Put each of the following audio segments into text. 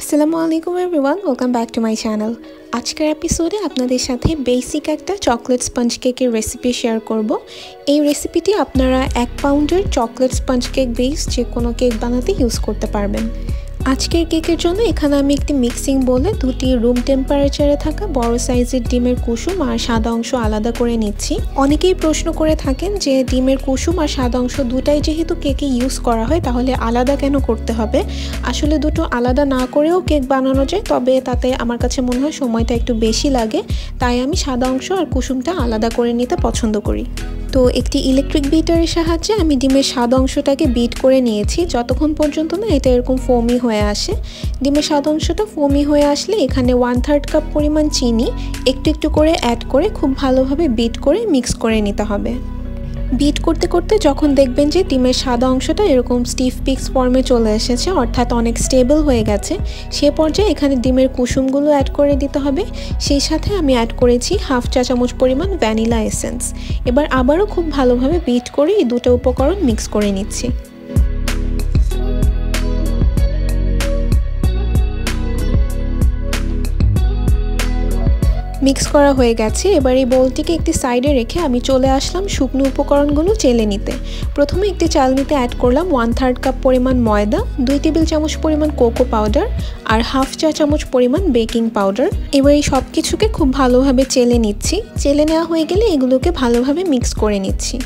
আসসালামু আলাইকুম everyone, welcome back to my channel. আজকের এপিসোডে আপনাদের সাথে বেসিক একটা চকলেট স্পঞ্জ কেকের রেসিপি শেয়ার করব। এই রেসিপিটি আপনারা 1 পাউন্ডের চকলেট স্পঞ্জ কেক বেস যে কোনো কেক বানাতে ইউজ করতে পারবেন। আজকের কেকের জন্য এখানে আমি একটি মিক্সিং বোলে 2টি রুম টেম্পারেচারে থাকা বড় সাইজের ডিমের কুসুম আর সাদা অংশ আলাদা করে নিচ্ছি। অনেকেই প্রশ্ন করে থাকেন যে ডিমের কুসুম আর সাদা অংশ দুটাই যেহেতু কেকে ইউজ করা হয় তাহলে আলাদা কেন করতে হবে। আসলে দুটো আলাদা না করেও কেক বানানো যায়, তবে তাতে আমার কাছে মনে হয় সময়টা একটু বেশি লাগে, তাই আমি সাদা অংশ আর কুসুমটা আলাদা করে নিতে পছন্দ করি। তো একটি ইলেকট্রিক বিটারের সাহায্যে আমি ডিমের সাদা অংশটাকে বিট করে নিয়েছি যতক্ষণ পর্যন্ত না এটা এরকম ফোমি হয়ে আসে। ডিমের সাদা অংশটা ফোমি হয়ে আসলে এখানে 1/3 কাপ পরিমাণ চিনি একটু একটু করে অ্যাড করে খুব ভালোভাবে বিট করে মিক্স করে নিতে হবে। বিট করতে করতে যখন দেখবেন যে ডিমের সাদা অংশটা এরকম স্টিফ পিক্স ফর্মে চলে এসেছে, অর্থাৎ অনেক স্টেবল হয়ে গেছে, সে পর্যায়ে এখানে ডিমের কুসুমগুলো অ্যাড করে দিতে হবে। সেই সাথে আমি অ্যাড করেছি 1/2 চা চামচ পরিমাণ ভ্যানিলা এসেন্স। এবার আবারও খুব ভালোভাবে বিট করে এই দুটো উপকরণ মিক্স করে নিচ্ছি। মিক্স করা হয়ে গেছে। এবার এই বোলটিকে একটি সাইডে রেখে আমি চলে আসলাম শুকনো উপকরণগুলো চেলে নিতে। প্রথমে একটি চালনিতে অ্যাড করলাম 1/3 কাপ পরিমাণ ময়দা, 2 টেবিল চামচ পরিমাণ কোকো পাউডার আর 1/2 চা চামচ পরিমাণ বেকিং পাউডার। এবার এই সব কিছুকে খুব ভালোভাবে চেলে নিচ্ছি। চেলে নেওয়া হয়ে গেলে এগুলোকে ভালোভাবে মিক্স করে নিচ্ছি।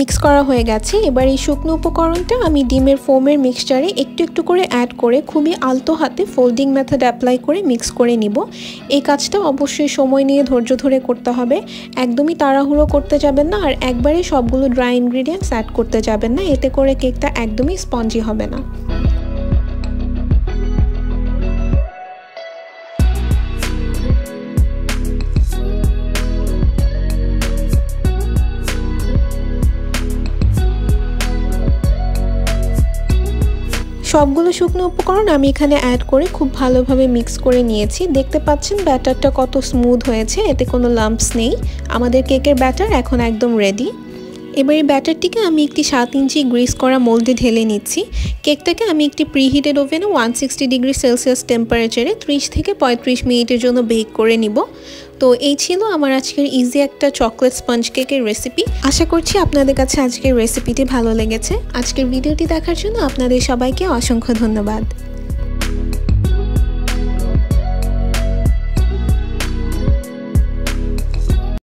মিক্স করা হয়ে গেছে। এবার এই শুকনো উপকরণটা আমি ডিমের ফোমের মিক্সচারে একটু একটু করে অ্যাড করে খুবই আলতো হাতে ফোল্ডিং মেথড অ্যাপ্লাই করে মিক্স করে নিব। এই কাজটা অবশ্যই সময় নিয়ে ধৈর্য ধরে করতে হবে, একদমই তাড়াহুড়ো করতে যাবেন না, আর একবারে সবগুলো ড্রাই ইনগ্রিডিয়েন্টস অ্যাড করতে যাবেন না, এতে করে কেকটা একদমই স্পঞ্জি হবে না। সবগুলো শুকনো উপকরণ আমি এখানে অ্যাড করে খুব ভালোভাবে মিক্স করে নিয়েছি। দেখতে পাচ্ছেন ব্যাটারটা কত স্মুথ হয়েছে, এতে কোনো লাম্পস নেই। আমাদের কেকের ব্যাটার এখন একদম রেডি। এবার এই ব্যাটারটিকে আমি একটি 7 ইঞ্চি গ্রিস করা মোল্ডে ঢেলে নিচ্ছি। কেকটাকে আমি একটি প্রিহিটেড ওভেনে 160 ডিগ্রি সেলসিয়াস টেম্পারেচারে 30 থেকে 35 মিনিটের জন্য বেক করে নিব। তো এই ছিল আমার আজকের ইজি একটা চকলেট স্পঞ্জ কেকের রেসিপি। আশা করছি আপনাদের কাছে আজকের রেসিপিটি ভালো লেগেছে। আজকের ভিডিওটি দেখার জন্য আপনাদের সবাইকে অসংখ্য ধন্যবাদ।